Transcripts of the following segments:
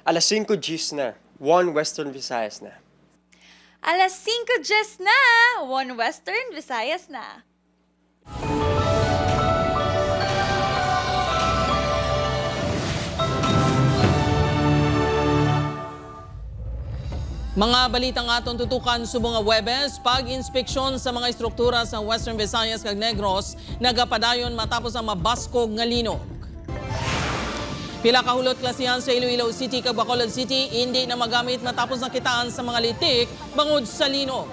Alas 5 Gs na, 1 Western Visayas na. Alas 5 Gs na, 1 Western Visayas na. Mga balitang atong tutukan subong nga Webes, pag-inspeksyon sa mga istruktura sa Western Visayas kag Negros nagapadayon matapos ang mabaskog nga linog. Pila ka hulot klasihan sa Iloilo City kag Bacolod City hindi na magamit matapos nakitaan sa mga litik bangod sa linog.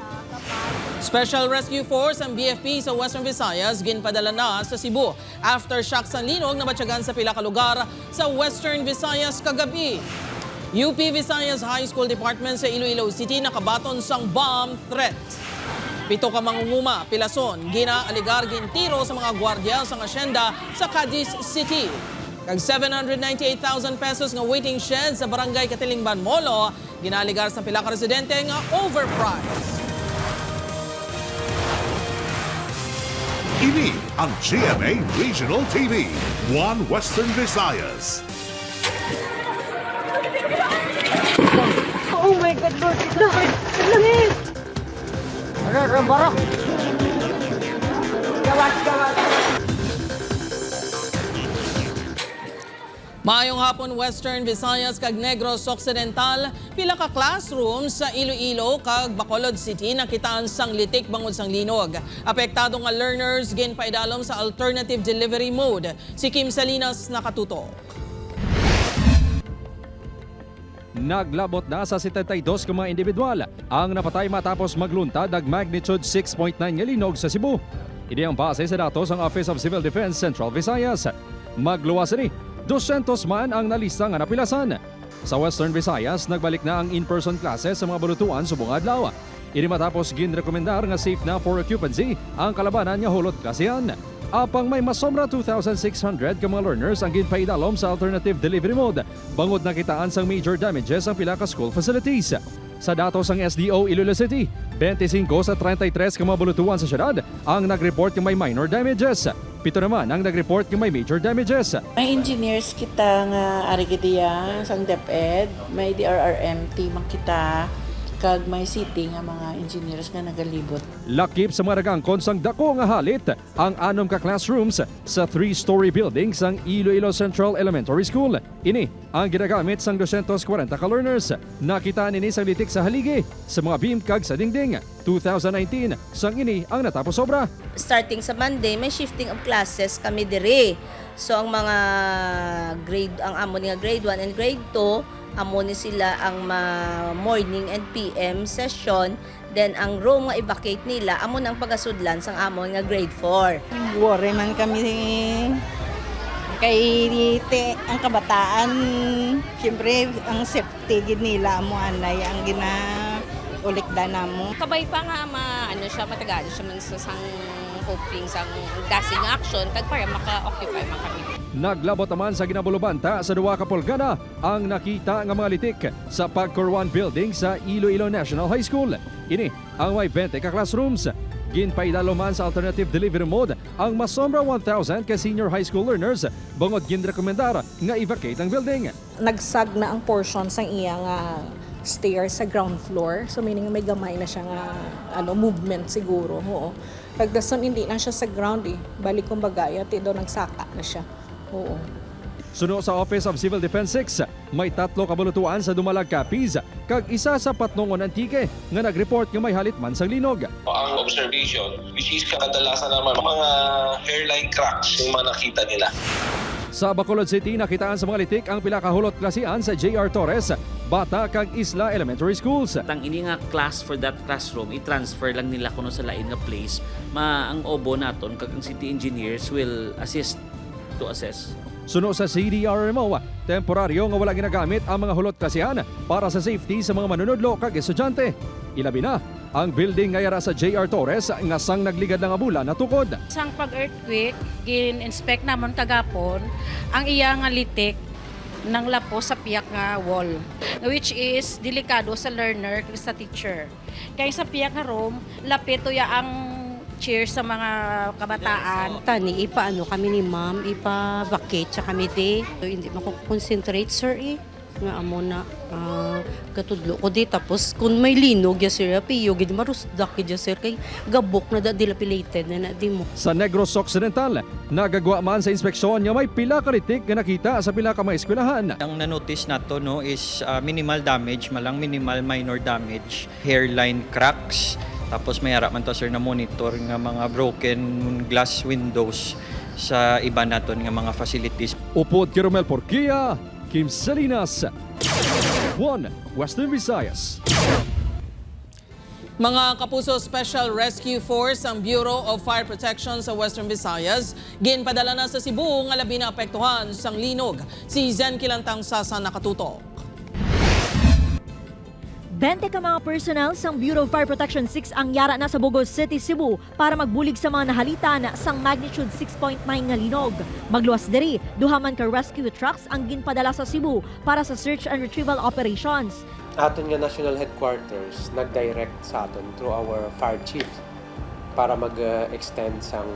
Special Rescue Force ang BFP sa Western Visayas ginpadala na sa Cebu. Aftershocks ang linog na matyagan sa pila ka lugar sa Western Visayas kagabi. UP Visayas High School Department sa Iloilo City nakabaton sang bomb threat. 7 ka mangunguma, pilason, ginaaligar gintiro sa mga gwardiya sa asyenda sa Cadiz City. Kag 798,000 pesos nga waiting shed sa barangay Katilingban Molo, ginaaligar sa pila ka residente nga overpriced. Ini ang GMA Regional TV, 1 Western Visayas. Oh my God, Lord. Lord, langit. Barok. Gawas. Maayong hapon Western Visayas kag Negros Occidental, pila ka classrooms sa Iloilo kag Bacolod City nakitaan sang litik bangod sang linog. Apektado nga learners ginpaidalom sa alternative delivery mode. Si Kim Salinas nakatutok. Naglabot na sa 72 ka mga individual ang napatay matapos magluntad ang magnitude 6.9 nga linog sa Cebu. Ini ang base sa datos ng Office of Civil Defense Central Visayas. Magluwas ni 200 man ang nalista nga napilasan. Sa Western Visayas, nagbalik na ang in-person classes sa mga balutuan subong adlaw. Ini matapos ginrekomendar nga safe na for occupancy ang kalabanan nga hulot klasihan. Apang may masobra 2,600 ka mga learners ang ginpaidalom sa alternative delivery mode bangod nakitaan sang major damages ang pila ka school facilities. Sa datos ng SDO Iloilo City, 25 sa 33 ka mga bulutuan sa syudad ang nag-report yung may minor damages. 7 naman ang nag-report yung may major damages. May engineers kita nga ari gitiya sang DepEd, may DRRM team ang kita kag may city nga mga engineers nga nagalibot. Lakip sa mga nagangkon sang dako nga halit ang 6 ka classrooms sa 3-story building sang Iloilo Central Elementary School. Ini ang ginagamit sang 240 ka learners. Nakita nini sang litik sa haligi sa mga beam kag sa dingding. 2019 sang ini ang natapos sobra. Starting sa Monday, may shifting of classes kami dire. So ang mga ang amo nga grade 1 and grade 2, amo ni sila ang morning and PM session. Then ang room nga i-vacate nila, amo nang pagasudlan sang amo nga grade 4. Worry man kami kay ang kabataan. Siyempre ang safety gid nila mo anay ang ulikda namo. Kabay pa nga siya matagal siya man sa sang hoping sang dasing action kag para maka-occupy man kami. Naglabot naman sa ginabulubanta sa 2 ka pulgada ang nakita nga mga litik sa Pagcor 1 building sa Iloilo National High School. Ini ang may 20 ka classrooms. Ginpaidalo man sa alternative delivery mode ang masombra 1,000 ka senior high school learners bangod ginrekomendar nga i-vacate ang building. Nagsag na ang portion sang iya nga stairs sa ground floor. So meaning may gamay na siya nga movement siguro. Oo. Pagdasam hindi na siya sa ground Balik kumbaga ti daw nagsaka na siya. Oo. Suno sa Office of Civil Defense 6, may 3 kabulutuan sa dumalag kapis kag isa sa Patnongon Antique nga nag-report nga may halit man sang linog. Ang observation, which is kadalasan naman mga hairline cracks yung mga nakita nila. Sa Bacolod City, nakitaan sa mga litik ang pila ka hulot klasihan sa JR Torres, Bata kag Isla Elementary Schools. Ang ini nga class for that classroom, i-transfer lang nila kuno sa lain nga place. Ang obo naton kag ang city engineers will assist to assess. Suno sa CDRMO, temporaryo nga wala ginagamit ang mga hulot klasihan para sa safety sa mga manunudlo kag estudyante. Ilabi na ang building nga yara sa JR Torres nga sang nagligad nga bula na tukod. Sang pag-earthquake, gin-inspect namon kagapon ang iya nga litik ng lapo sa piyak nga wall, which is delikado sa learner kag sa teacher. Kaya sa piyak nga room, lapito ya ang cheers sa mga kabataan. Tani, ipaano kami ni ma'am, ipa-vacate sa kami hindi makukonsentrate, sir nga amo na katudlo ko di tapos kung may linog ya sir piyo gid marusdak gid ya sir kay gabok na da dilapilated na di mo. Sa Negros Occidental, nagagwa man sa inspeksyon nga may pila ka litik nga nakita sa pila ka mga eskwelahan. Ang na-notice nato no is minimal damage, malang minimal minor damage, hairline cracks, tapos may harap man to sir na monitor nga mga broken glass windows sa iba naton nga mga facilities. Upod kay Romel Porquia, Kim Salinas, 1 Western Visayas. Mga kapuso, Special Rescue Force ang Bureau of Fire Protection sa Western Visayas ginpadala na sa Cebu nga labi na apektuhan sang linog. Si Zen Kilantang Sasa nakatutok. 20 ka mga personnel sang Bureau of Fire Protection 6 ang yara na sa Bogos City, Cebu para magbulig sa mga nahalitan sang magnitude 6.9 nga linog. Magluwas diri, duha man ka rescue trucks ang ginpadala sa Cebu para sa search and retrieval operations. Aton nga national headquarters nag-direct sa aton through our fire chief para mag-extend sang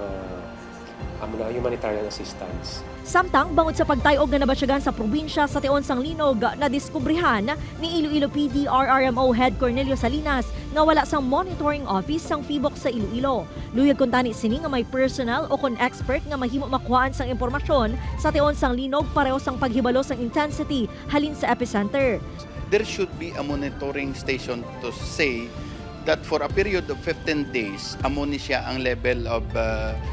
humanitarian assistance. Samtang bangod sa pagtayog nga nabatsyagan sa probinsya sa tion sang linog, nadiskubrihan ni Iloilo PD RRMO Head Cornelio Salinas nga wala sang monitoring office sang PHIVOC sa Iloilo. Luyag kun tani sini nga may personnel o kon expert nga mahimo makuhaan sang impormasyon sa tion sang linog pareho sang paghibalo sang intensity halin sa epicenter. There should be a monitoring station to say that for a period of 15 days, amo ni siya ang level of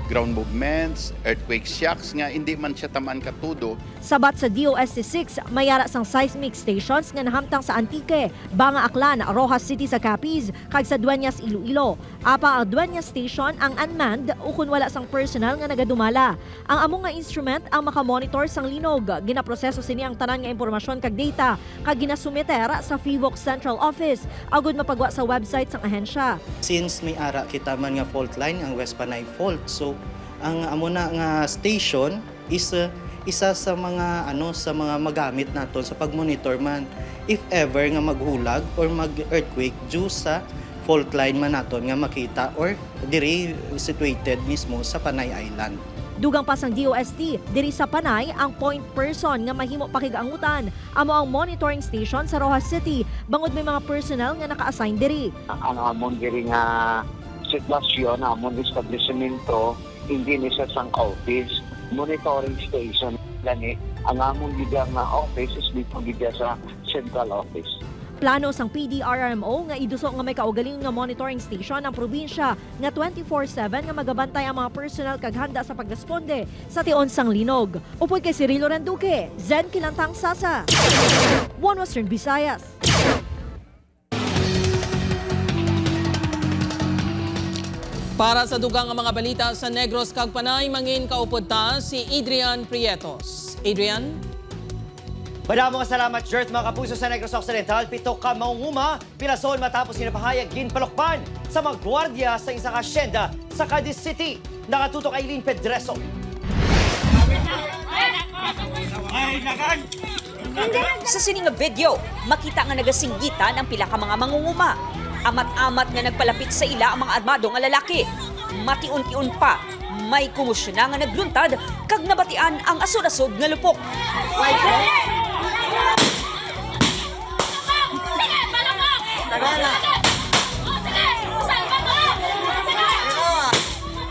ground movements, earthquake shocks, nga hindi man siya tamaan katudo. Sabat sa DOST-6, mayara sang seismic stations nga nahamtang sa Antique, Banga Aklan, Rojas City sa Capiz, kag sa Dueñas Iloilo. Apa ang Dueñas Station ang unmanned o kun wala sang personnel nga nagadumala. Ang among nga instrument ang makamonitor sang linog. Ginaproseso sini ang tanan nga impormasyon kag data kag ginasumeter sa PHIVOC Central Office agud mapagwa sa website sang ahensya. Since may ara kita man nga fault line ang West Panay fault, so ang amo na nga station is isa sa mga sa mga magamit naton sa pagmonitor man if ever nga maghulag or mag-earthquake due sa fault line man naton nga makita or diri situated mismo sa Panay Island. Dugang pa sang DOST, diri sa Panay ang point person nga mahimo pakigangutan amo ang monitoring station sa Rojas City bangod may mga personnel nga naka-assign diri. Ang amon diri nga sitwasyon amon establishmento hindi ni sa sang office monitoring station gani ang amon gid nga office is dito gid sa central office. Plano sang PDRRMO nga iduso nga may kaugalingon nga monitoring station ang probinsya nga 24/7 nga magabantay ang mga personnel kag handa sa pagresponde sa tion sang linog. Upoy kay Cirilo Randuque, Zen Kilantang Sasa, 1 Western Visayas. Para sa dugang nga mga balita sa Negros kag Panay, mangin kaupod ta si Adrian Prietos. Adrian? Madamo nga salamat, Jert, mga kapuso sa Negros Occidental. 7 ka maunguma, pinason matapos kinapahayag ginpalokpan sa mga gwardya sa isang asyenda sa Cadiz City. Nakatutok Aileen Pedreso. Sa sining nga video, makita nga nagasinggitan ang pila ka mga mangunguma. Amat-amat nga nagpalapit sa ila ang mga armado nga lalaki. Matiun-tiun pa, may kumusyon nga nagluntad kag nabatian ang asod-asod nga lupok.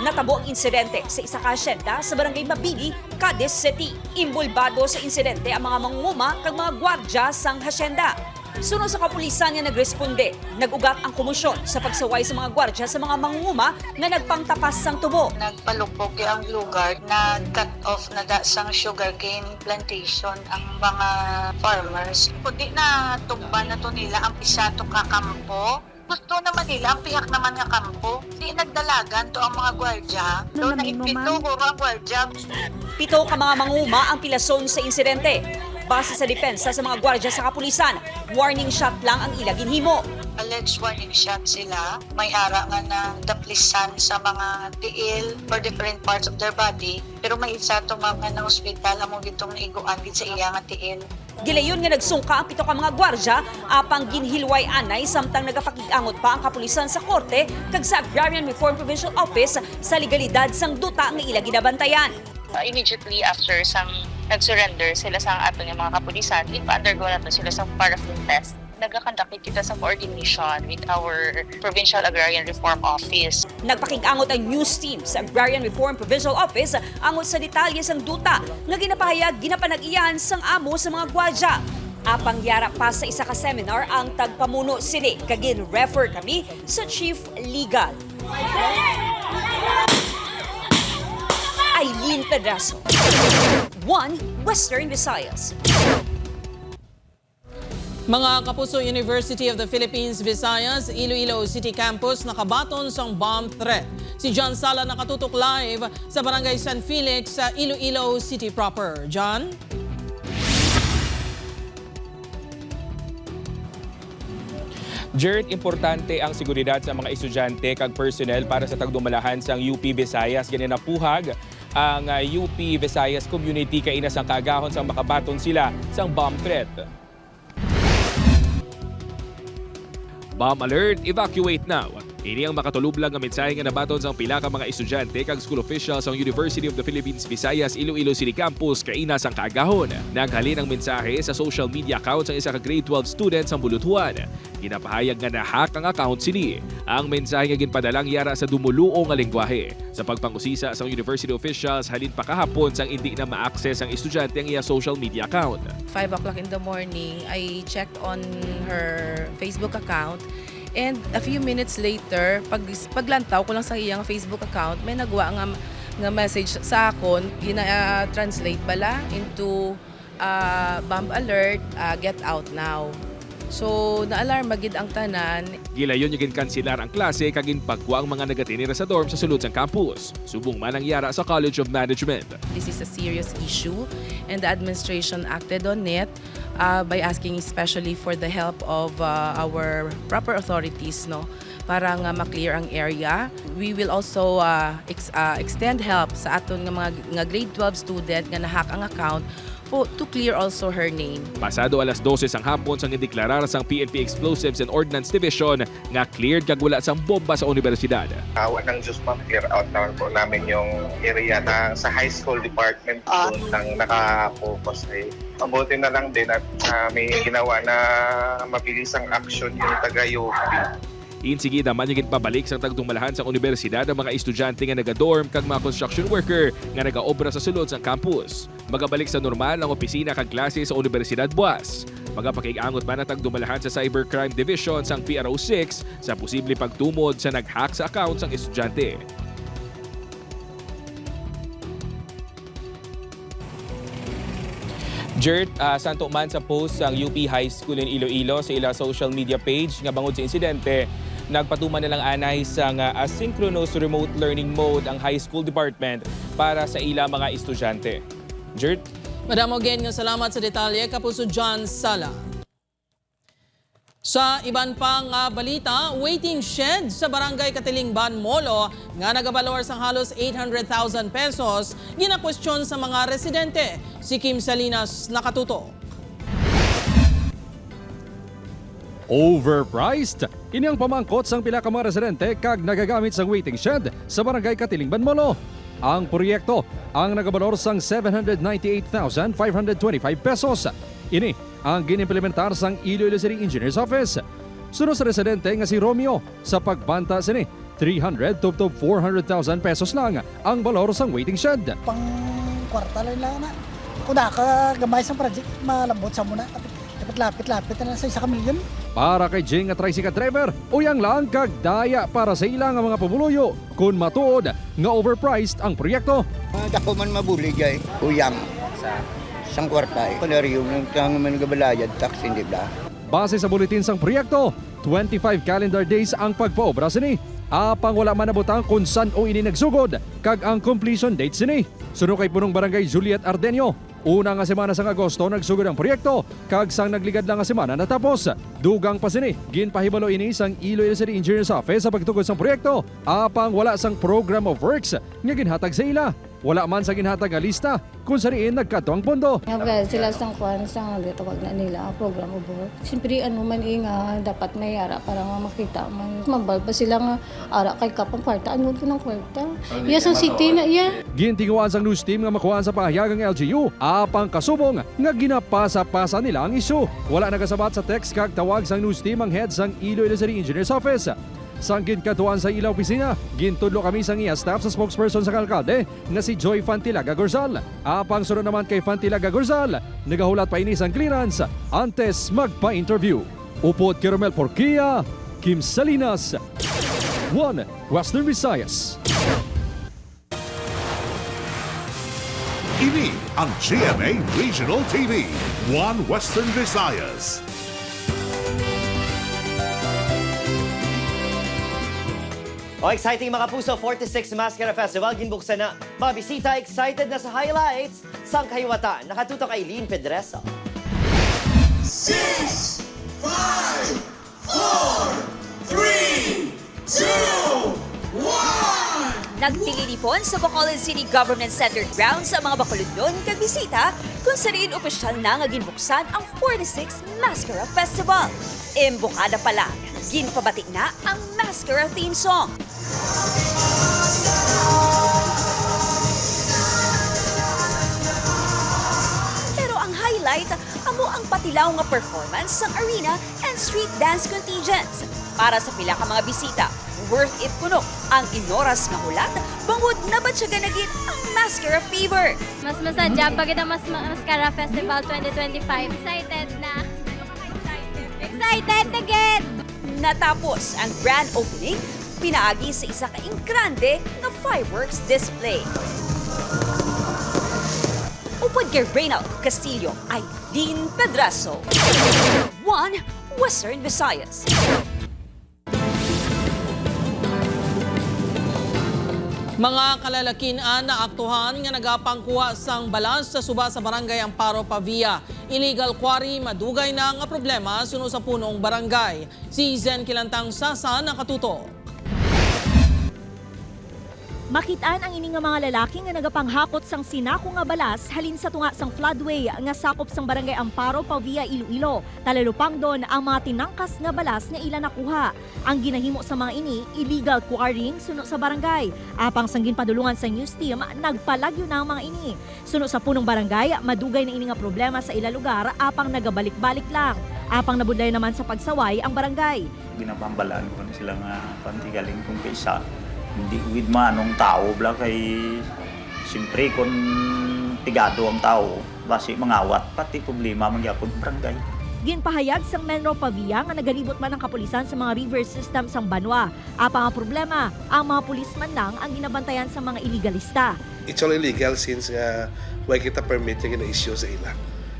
Natabo ang insidente sa isa ka asyenda sa barangay Mabini, Cadiz City. Imbulbado sa insidente ang mga mangunguma kag mga gwardya sang hasyenda. Sunod sa kapulisan nga nagresponde, nag-ugat ang komisyon sa pagsaway sa mga gwardya sa mga mangunguma nga nagpangtapas sang tubo. Nagpalupok ang lugar, nag-cut off na sang sugarcane plantation ang mga farmers. Kundi na tumba na to nila ang pisato kakampo. Gusto naman nila, ang pihak naman nga kampo. Di nagdalagan to ang mga gwardya. Do na ipito ko ang gwardya. 7 ka mga mangunguma ang pilason sa insidente. Base sa depensa sa mga gwardya sa kapulisan, warning shot lang ang ila ginhimo. Alleged warning shot sila. May ara nga na daplisan sa mga tiil or different parts of their body. Pero may isa to mga na ospital among gitong naiguan gid sa iya nga tiil. Gilayon nga nagsungka ang 7 ka mga gwardya apang ginhilway anay samtang nagapakig-angot pa ang kapulisan sa korte kag sa Agrarian Reform Provincial Office sa legalidad sang duta nga ila ginabantayan. Immediately after sang nag-surrender sila sa aton yung mga kapulisan, ipa-undergo na to sila sa paraffin test. Nagkakandakit kita sa coordination with our Provincial Agrarian Reform Office. Nagpakig-angot ang news team sa Agrarian Reform Provincial Office angot sa detalye sang duta nga ginapahayag ginapanag-iyan sang amo sa mga gwardiya. Apang yara pa sa isa ka seminar ang tagpamuno sini kagin refer kami sa Chief Legal. Eileen Pedraso, 1 Western Visayas. Mga kapuso, University of the Philippines, Visayas, Iloilo City Campus nakabaton sa bomb threat. Si John Sala nakatutok live sa Barangay San Felix sa Iloilo City proper. John? Jert, importante ang seguridad sa mga estudyante kag personnel para sa tagdumalahan sa UP Visayas. Ganyan na puhag ang UP Visayas community kay inas ang kaagahon sa makabaton sila sa bomb threat. Bomb alert, evacuate now. Ini ang makatulublang nga mensahe nga nabaton sa pila ka mga estudyante kag school officials sa University of the Philippines Visayas Iloilo City Campus kay inas ang kaagahon. Naghalin ang mensahe sa social media account ng isa ka grade 12 student sa Bulutuan. Ginapahayag nga na-hack ang account sini. Ang mensahe nga ginpadalang yara sa dumuluong nga lengguwahe. Sa pagpangusisa sa university officials, halin pa kahapon sang hindi na ma-access ang estudyante ang iya social media account. 5 o'clock in the morning, I checked on her Facebook account. And a few minutes later, paglantaw ko lang sa iyang Facebook account, may nagawa nga message sa akon, gina-translate bala into bomb alert, get out now. So, na-alarm magid ang tanan. Gilayon yung ginkansilar ang klase kagin pagwa ang mga nagatinira sa dorm sa sulod sang campus. Subong man ang yara sa College of Management. This is a serious issue and the administration acted on it by asking especially for the help of our proper authorities, no, para nga ma-clear ang area. We will also extend help sa aton nga grade 12 student nga nahack ang account to clear also her name. Pasado alas 12 sang hapon sang gideklarar sang PNP Explosives and Ordnance Division nga cleared kag wala sang bomba sa universidad. Awa ng Diyos ma'am, clear out naman po namin yung area na sa high school department doon nang naka-focus ay mabuti na lang din at may ginawa na mabilisang action yung taga-UP. Insige naman yung pabalik sa tagdumalahan sa universidad ang mga estudyante nga naga-dorm kag mga construction worker nga naga-obra sa sulod sa campus. Magabalik sa normal ang opisina kag klase sa Universidad buwas. Magapakig-angot man ang tagdumalahan sa Cybercrime Division sang PRO6 sa posible pagtumod sa nag-hack sa account sang estudyante. Jert, santo man sa post ang UP High School in Iloilo sa ila social media page nga bangod sa insidente, nagpatuman na lang anay sa asynchronous remote learning mode ang high school department para sa ila mga estudyante. Jert? Madam again nga salamat sa detalye, Kapuso John Sala. Sa iban pang balita, waiting shed sa Barangay Katilingban, Molo nga nagabalor sang halos 800,000 pesos ginakwestiyon sa mga residente. Si Kim Salinas nakatuto. Overpriced? Ini ang pamangkot sang pila ka mga residente kag nagagamit sang waiting shed sa Barangay Katilingban, Molo. Ang proyekto ang nagabalor sang 798,525 pesos. Ini ang ginimplementar sang Iloilo City Engineers Office. Sunod sa residente nga si Romeo sa pagbanta sini 300 to 400,000 pesos lang ang balor sang waiting shed. Pang kwarta lang na. Kung nakagamay sa project, malambot sa muna. Lapit-lapit na sa 1 milyon. Para kay Jing at tricycle driver, uyang lang kag daya para sa ilang mga pamuluyo kung matuod nga overpriced ang proyekto. Dako man mabuli jay uyang sa sang kwarta. Palario ng kang managabalayad tax hindi bla. Base sa buletin sang proyekto, 25 calendar days ang pagpaobra sini. Apang wala man nabutang kung saan o ini nagsugod kag ang completion date sini. Suno kay punong barangay Juliet Ardenio. Una nga semana sang Agosto nagsugod ang proyekto kag sang nagligad lang nga semana natapos. Dugang pa sini ginpahibalo ini sang Iloilo City Engineers Office sa pagtukod sang proyekto. Apang wala sang program of works nga ginhatag sa ila. Wala man sa ginhatag nga lista kung sariin nagkato ang pondo. Well, sila sang kwan sang tawag na nila ang program ubor. Siyempre man nga dapat may ara para nga makita man. Mabal pa sila nga ara kay kapang kwarta ano ko ng kwarta. Yes ang city na iya. Gintinguan sang news team nga makuhaan sa pahayagang LGU apang kasubong nga ginapasa-pasa nila ang isyu. Wala nagasabat sa text kag tawag sang news team ang head sang Iloilo City Engineers Office. Sang ginkaduan sa ilaw opisina, gintudlo kami sang iya staff sa spokesperson sa kalkalde nga si Joy Fantilaga Gorzal. Apang sunod naman kay Fantilaga Gorzal, nagahulat pa ini sang clearance antes magpa-interview. Upod kay Romel Porquia, Kim Salinas, 1 Western Visayas. Ini ang GMA Regional TV, 1 Western Visayas. O exciting mga puso, 46 Mascara Festival ginbuksan na. Mga bisita excited na sa highlights sang kahiwatan. Nakatutok kay Lynn Pedreso. 6, 5, 4, 3, 2, 1! Nagtililipon sa Bacolod City Government Center grounds sa mga Bacolodon kag bisita kung sariin opisyal na nga ginbuksan ang 46 Mascara Festival. Imbukada pa lang, ginpabati na ang Mascara theme song. Pero ang highlight, amo ang patilaw nga performance ng arena and street dance contingents. Para sa pila ka mga bisita, worth it kuno ang inoras nga hulat, bangod na ba siya ganagit ang Mascara fever. Mas masadya pag ito mas Mascara Festival 2025. Excited na. Excited again! Natapos ang grand opening, pinaagi sa isa ka grande na fireworks display. Upod kay Reynald Castillo ay Dean Pedraso. 1 Western Visayas. Mga kalalakinan na aktuhan nga nagapangkuha sang balas sa suba sa barangay Amparo Pavia. Illegal quarry madugay na nga problema suno sa punong barangay. Si Zen Kilantang Sasa nakatuto. Makitaan ang ini nga mga lalaki nga nagapanghakot sang sinako nga balas halin sa tunga sang floodway nga sakop sang barangay Amparo Pavia Iloilo. Talalupang doon ang mga tinangkas nga balas nga ila nakuha. Ang ginahimo sa mga ini illegal quarrying suno sa barangay. Apang sang ginpadulungan sa news team nagpalagyo na ang mga ini. Suno sa punong barangay madugay na ini nga problema sa ila lugar apang nagabalik-balik lang. Apang nabuday naman sa pagsaway ang barangay. Ginapambalaan ko na sila nga pantigaling kung kaysa hindi with manong tao bla kay siyempre kung tigado ang tao basi mangawat pati problema magyapon barangay. Ginpahayag sang Menro Pavia nga nagalibot man ang kapulisan sa mga river system sang Banwa. Apang ang problema, ang mga pulisman lang ang ginabantayan sa mga iligalista. It's all illegal since why kita permit yung ina-issue sa ila.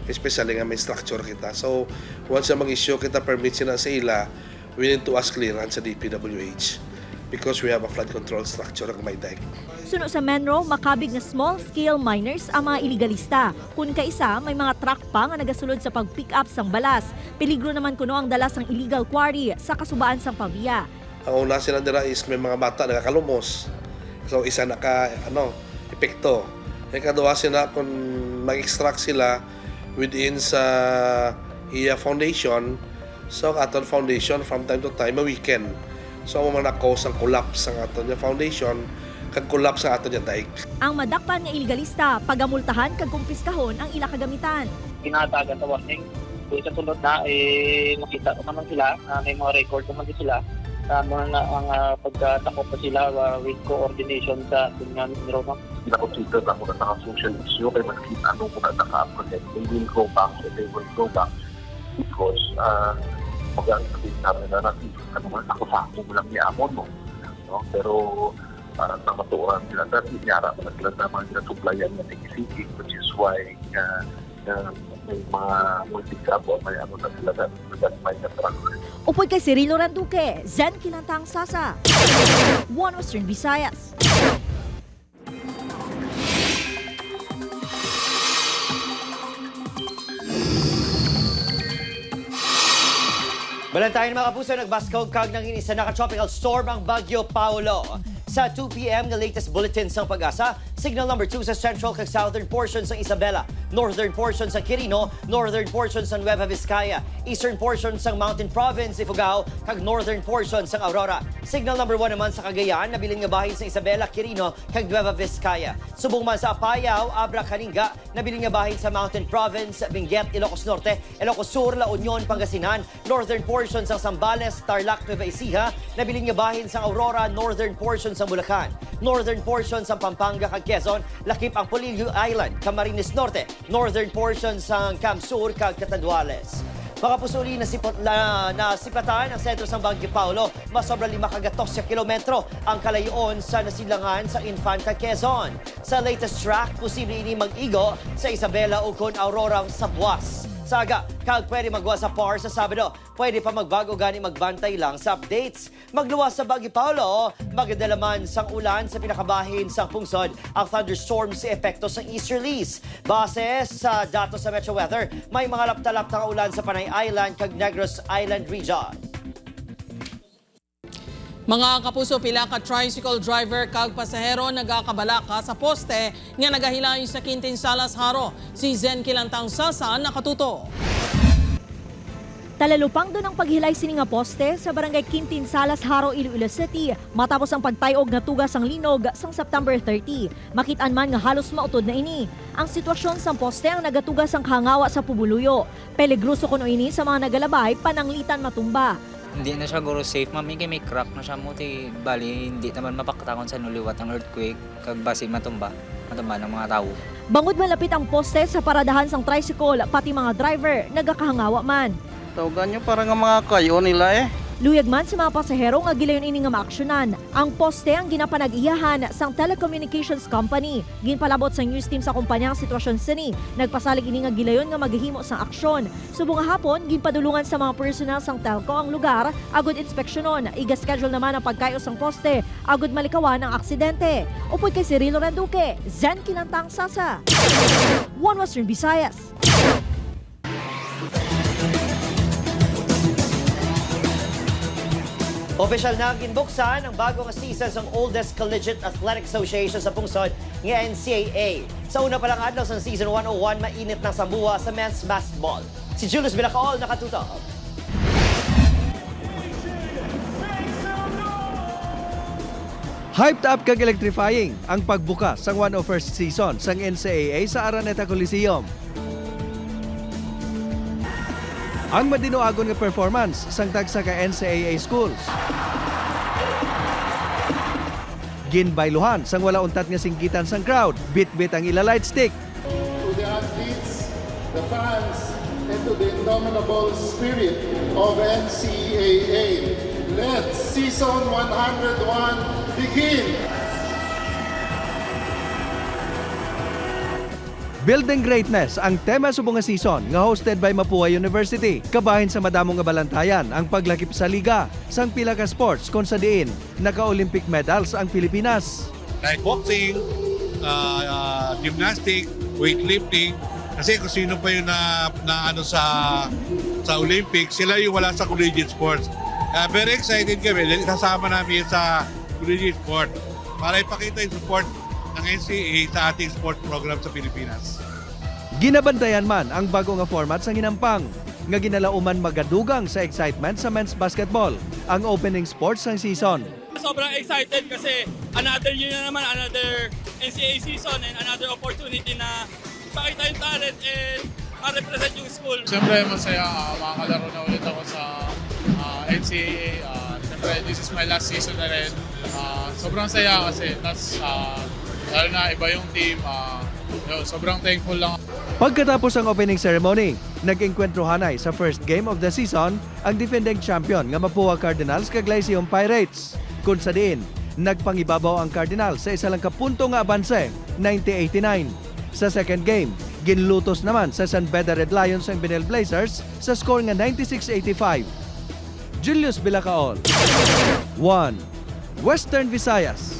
Especially nga may structure kita. So once na mag-issue kita permit sila sa ila, we need to ask clearance sa DPWH. Because we have a flood control structure ng may dike. Suno sa Menro, makabig na small-scale miners ang mga iligalista. Kung kaisa, may mga truck pa nga nagasulod sa pag-pick up sang balas. Peligro naman kuno ang dalas ng illegal quarry sa kasubaan sang Pavia. Ang una sila nila is may mga bata nakakalumos. So isa epekto. Ikaduha sila kung mag-extract sila within sa iya foundation. So aton foundation from time to time, weekend. So ang mga na-cause ang collapse ang aton yung foundation, kag-collapse ang aton yung dike. Ang madakpan nga iligalista, pagamultahan kag kumpiskahon ang ila kagamitan. Kinatagan sa warning. Kung sa sunod na, makita ko naman sila, may mga record naman din sila. Ang pagkatakot pa sila with coordination sa tungan ni Roma. Consider ako na naka-social issue, kaya makita ano ko na naka-protect. They will go back, so they will go back. Because, mag-aangkin namin na natin ako sa ako mo lang niamon mo. No? Pero sa matuoran sila na inyara mo na sila na mga ginasuplayan na tig-city, which is why may mga multi-grabo may ano na sila na may na-track. Upod kay Cirilo Randuque, Zen Kilantang Sasa, 1 Western Visayas. Balantayan mga kapuso, nagbaskog kag ng inisa naka-tropical storm ang Bagyo Paulo. Sa 2 p.m. ng latest bulletin sa Pag-asa, signal number 2 sa central kag southern portions ng Isabela, northern portions sa Quirino, northern portions sa Nueva Vizcaya, eastern portions sa Mountain Province, Ifugao, kag northern portions sa Aurora. Signal number 1 naman sa Cagayan, nabiling nga bahin sa Isabela, Quirino, kag Nueva Vizcaya. Subong man sa Apayao, Abra, Kalinga, nabiling nga bahin sa Mountain Province, Benguet, Ilocos Norte, Ilocos Sur, La Union, Pangasinan, northern portions sa Zambales, Tarlac, Nueva Ecija, nabiling nga bahin sa Aurora, northern portions sa Bulacan, northern portions sa Pampanga, kag Quezon, lakip ang Polillo Island, Camarines Norte, northern portions sa Camp Sur, kag Catanduales. Mga pusuli nasipatan ang sentro ng Baguio Paulo, masobra 5 kilometro ang kalayoon sa nasilangan sa Infanta, Quezon. Sa latest track, posible ini mag-igo sa Isabela o kon Aurora sa Buas. Saga, kag pwede magwa sa PAR sa Sabado. Pwede pa magbago gani magbantay lang sa updates. Magluwas sa Baguio Paulo, magdalaman sang ulan sa pinakabahin sang pungsod ang thunderstorms sa epekto sa easterlies. Base sa datos sa Metro Weather, may mga lapta-lapta ulan sa Panay Island kag Negros Island region. Mga kapuso, pila ka tricycle driver kag pasahero nagakabalaka sa poste nga nagahilay sa Quintin Salas Haro. Si Zen Kilantang Sasa nakatuto. Talalupang doon ang paghilay sini nga poste sa barangay Quintin Salas Haro, Iloilo City matapos ang pagtayog nga tugas ang linog sang September 30. Makitaan man nga halos mautod na ini. Ang sitwasyon sa poste ang nagatugas ang kahangawa sa Pubuluyo. Peligroso kuno ini sa mga nagalabay pananglitan matumba. Hindi na siya guro safe, mami, kay may crack na siya mo, bali hindi naman mapakatakon sa nuliwat ang earthquake, kag basi matumba ng mga tao. Bangod malapit ang poste sa paradahan sang tricycle, pati mga driver nagakahangawa man. Tawagan nyo para nga mga kayo nila eh. Luyag man sa mga pasahero nga gilayon ini nga maaksyonan. Ang poste ang ginapanag-iyahan sang telecommunications company. Ginpalabot sa news team sa kumpanya ang sitwasyon sini. Nagpasalig ini nga gilayon nga maghihimo sang aksyon. Subong nga hapon, ginpadulungan sa mga personnel sang telco ang lugar, agud inspeksyonon. Iga-schedule naman ang pagkayos sang poste, agud malikawan ang aksidente. Upod kay Cirilo Randuque, Zen Kilantang Sasa, One Western Visayas. Opisyal na ginbuksan ang bagong season ng oldest collegiate athletic association sa pungsod ng NCAA. Sa una pa lang adlaw sa season 101, mainit ng sambuha sa men's basketball. Si Julius Bilacaol nakatutok. Hyped up kag electrifying ang pagbukas sang 101st season sang NCAA sa Araneta Coliseum. Ang madinoagon nga performance sang tagsa ka NCAA schools. Ginbayluhan sang wala untat nga singgitan sang crowd, bit-bit ang ila light stick. To the athletes, the fans, and to the indomitable spirit of NCAA, let season 101 begin! Building Greatness ang tema subong nga season nga hosted by Mapua University. Kabahin sa madamong nga balantayan ang paglakip sa liga sang pila ka sports kung sa diin naka-Olympic medals ang Pilipinas. Like boxing, gymnastics, weightlifting, kasi kung sino pa yung na ano sa Olympics, sila yung wala sa collegiate sports. Very excited kami dahil kasama namin sa collegiate sport para ipakita yung support ng NCAA sa ating sport program sa Pilipinas. Ginabantayan man ang bago nga format sa hinampang nga ginalauman magadugang sa excitement sa men's basketball, ang opening sports ng season. Sobrang excited kasi another year na naman, another NCAA season and another opportunity na ipakita yung talent and ma-represent yung school. Siyempre masaya, makakalaro na ulit ako sa NCAA. Siyempre this is my last season na rin. Sobrang saya kasi lalo na iba yung team. Sobrang thankful lang. Pagkatapos ang opening ceremony, nag-engkwentrohanay sa first game of the season ang defending champion nga Mapua Cardinals kag Lyceum Pirates. Kung sa diin, nagpangibabaw ang Cardinals sa isa lang kapunto nga abanse, 90-89. Sa second game, ginlutos naman sa San Beda Red Lions ang Benel Blazers sa score nga 96-85. Julius Bilacaol, One Western Visayas.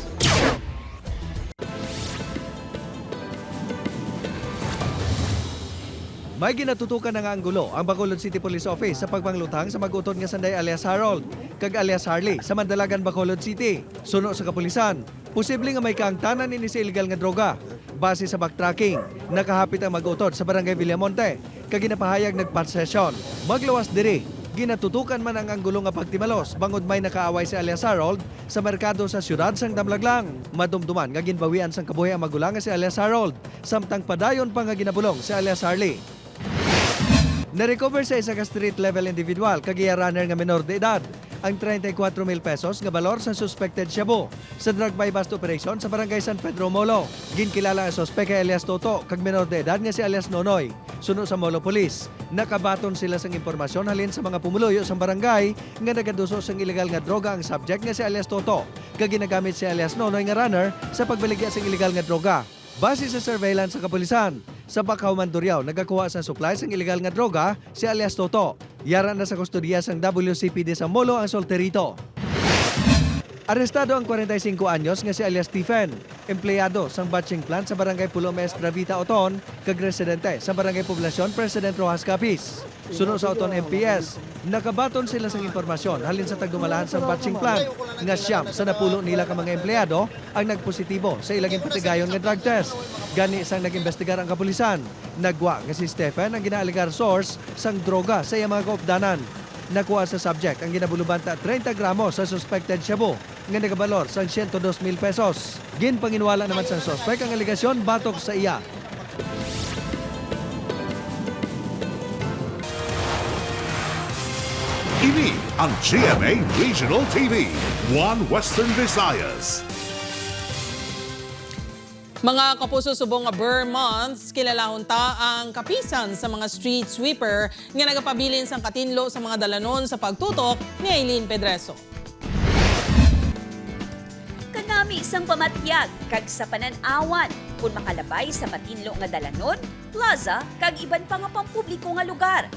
May ginatutukan na nga ang gulo ang Bacolod City Police Office sa pagpanglutang sa mag-utod nga sanday alias Harold kag alias Harley sa Mandalagan, Bacolod City. Suno sa kapulisan, posible nga may kaangtanan ini sa illegal nga droga. Base sa backtracking, nakahapit ang mag-utod sa Barangay Villamonte kag ginapahayag nag-pat session. Maglawas diri, ginatutukan man ang anggulo nga pagtimalos bangod may nakaaway si alias Harold sa merkado sa siyudad sang Damlaglang. Madumduman nga ginbawian sang kabuhi ang magulang nga si alias Harold, samtang padayon pa nga ginabulong si alias Harley. Na-recover sa isa ka street-level individual kagiya runner nga menor de edad ang 34,000 pesos nga balor sa suspected shabu sa drug buy bust operation sa Barangay San Pedro, Molo. Ginkilala ang suspect kay alias Toto kag menor de edad nga si alias Nonoy. Suno sa Molo Police, nakabaton sila sang impormasyon halin sa mga pumuluyo sa barangay nga nagaduso sang ilegal nga droga ang subject nga si alias Toto kag ginagamit si alias Nonoy nga runner sa pagbaligya sang ilegal nga droga. Base sa surveillance sa kapulisan, sa Bakaw, Mandurriao, nagakuha sa supplies ng ilegal nga droga si alias Toto. Yaran na sa kustodiya sang WCPD sa Molo ang solterito. Arestado ang 45 anyos nga si alias Stephen, empleyado sang batching plant sa Barangay Pulo Maestra Vita Oton, kag residente sa Barangay Poblasyon President Rojas Capiz. Suno sa Oton MPS, nakabaton sila sang impormasyon halin sa tagdumalahan sa batching plant nga siyam sa napulo nila ka mga empleyado ang nagpositibo sa ilaging patigayon nga drug test. Gani sang nag-investigar ang kapulisan, nagwa nga si Stephen ang ginaaligar source sang droga sa iyang mga kaupdanan. Nakuha sa subject ang ginabulubanta 30 gramos sa suspected shabu nga nagabalor sang 102,000 pesos. Ginpanginwala naman sang suspect ang aligasyon batok sa iya. Ini ang GMA Regional TV, One Western Visayas. Mga kapuso, subong nga Burr Months, kilalahon ta ang kapisan sa mga street sweeper nga nagapabilin sang katinlo sa mga dalanon sa pagtutok ni Aileen Pedreso. Kanami isang pamatyag kag sa panan-awan kung makalabay sa matinlo nga dalanon, plaza kag iban pa nga pampubliko nga lugar.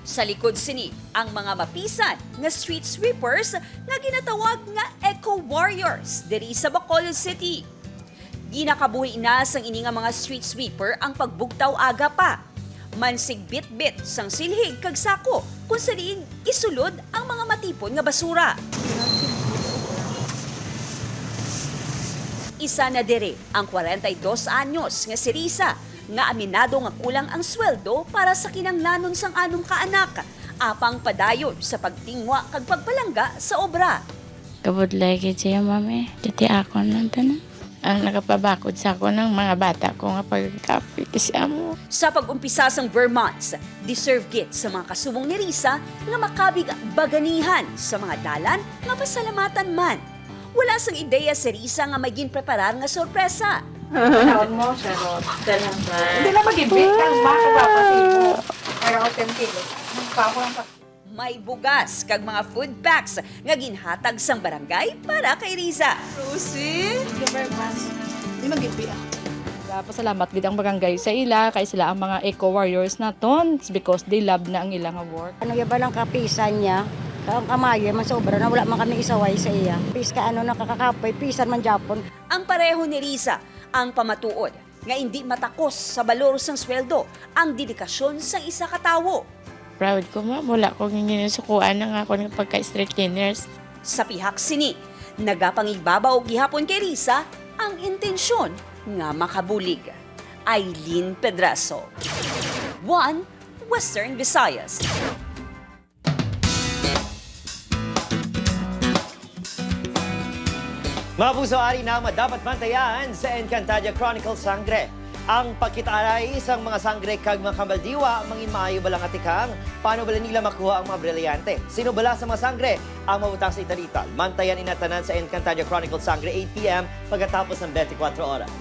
Sa likod sini ang mga mapisan nga street sweepers nga ginatawag nga Eco Warriors diri sa Bacolod City. Ginakabuhi na sang ini nga mga street sweeper ang pagbugtaw aga pa. Mansig bit-bit sang silhig kag sako kung saliing isulod ang mga matipon nga basura. Isa na dire ang 42 anyos nga si Risa nga aminado nga kulang ang sweldo para sa kinanglanon sang anong kaanak, apang padayon sa pagtingwa kag pagpalangga sa obra. Kabudlay gid siya, mami. Diti ako nang tanan. Ang nakapabakod sa ako ng mga bata ko nga pagkapit siya mo. Sa pag-umpisa sang Vermonts, deserve git sa mga kasubong ni Risa nga makabig baganihan sa mga dalan nga pasalamatan man. Wala sang ideya si Risa nga may ginpreparar nga sorpresa. Panahon mo, Charot. Hindi na mag-ibig. Kang makakapapasig mo. Pero authentic. May bugas kag mga food packs nga ginhatag sang barangay para kay Riza. Rosie? Hindi mag-ibig ako. Pasalamat gid ang barangay sa ila kay sila ang mga eco warriors naton because they love na ang ilang work. Ano yaba lang kapisan niya? Ang kamayo man sobra na wala man kami isaway sa iya. Pis ka ano nakakakapoy, pisan man Japon. Ang pareho ni Riza ang pamatuod nga hindi matakos sa balor sang sweldo ang dedikasyon sang isa ka tawo. Proud ko ma, wala ko ginisukuan ng ako ng pagka-street cleaners. Sa pihak sini, nagapangibabaw gihapon kay Riza ang intensyon nga makabulig. Aileen Pedreso, One Western Visayas. Mga puso, ari na dapat mantayan sa Encantadia Chronicles Sangre. Ang pagkitaray isang mga sangre kag mga kabaldiwa, mangin maayo balang atikang, paano bala nila makuha ang mga brilyante? Sino bala sa mga sangre ang mabutang sa italital? Mantayan inatanan sa Encantadia Chronicles Sangre 8 p.m. pagkatapos ng 24 oras.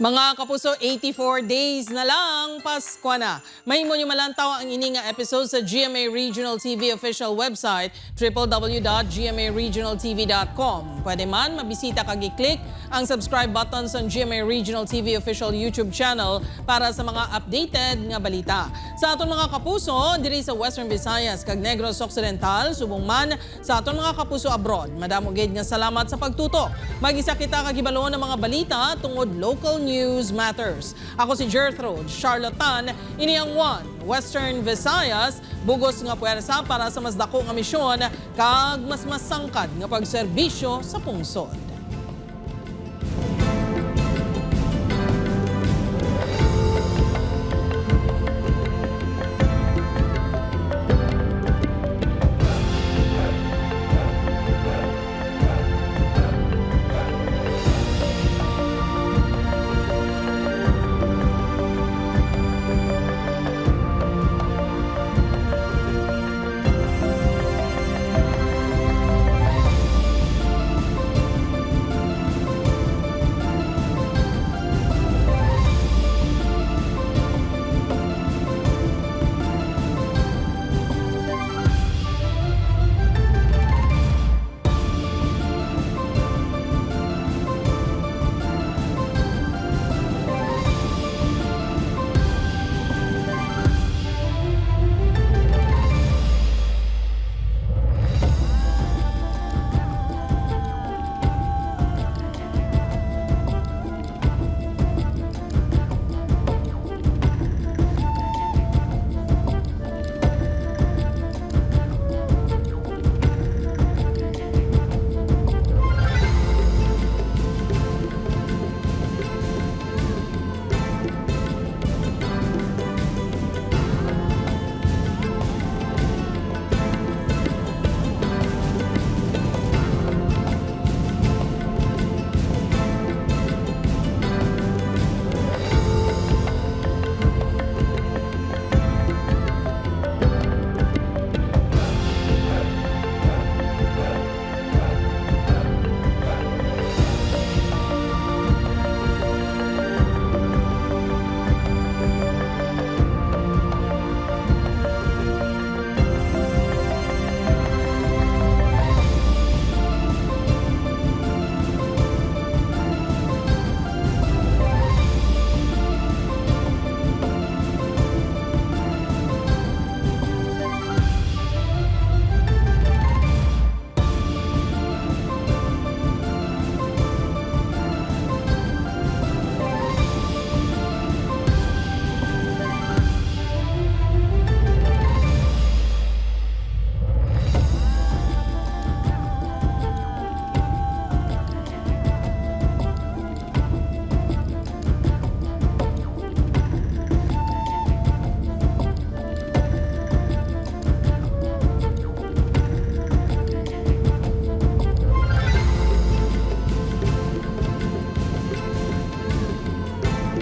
Mga kapuso, 84 days na lang, Pasko na. Mahimo nyo malantaw ang ini nga episode sa GMA Regional TV official website, www.gmaregionaltv.com. Pwede man mabisita kag i-click ang subscribe button sa GMA Regional TV official YouTube channel para sa mga updated nga balita. Sa aton mga kapuso, diri sa Western Visayas kag Negros Occidental, subong man sa aton mga kapuso abroad. Madamo gid nga salamat sa pagtutok. Mag-isa kita kag ibalo ng mga balita tungod local news matters. Ako si Gertrude Charlatan, ini ang One Western Visayas, bugos nga puwersa para sa mas dako nga misyon kag mas masangkad nga pagserbisyo sa pungsod.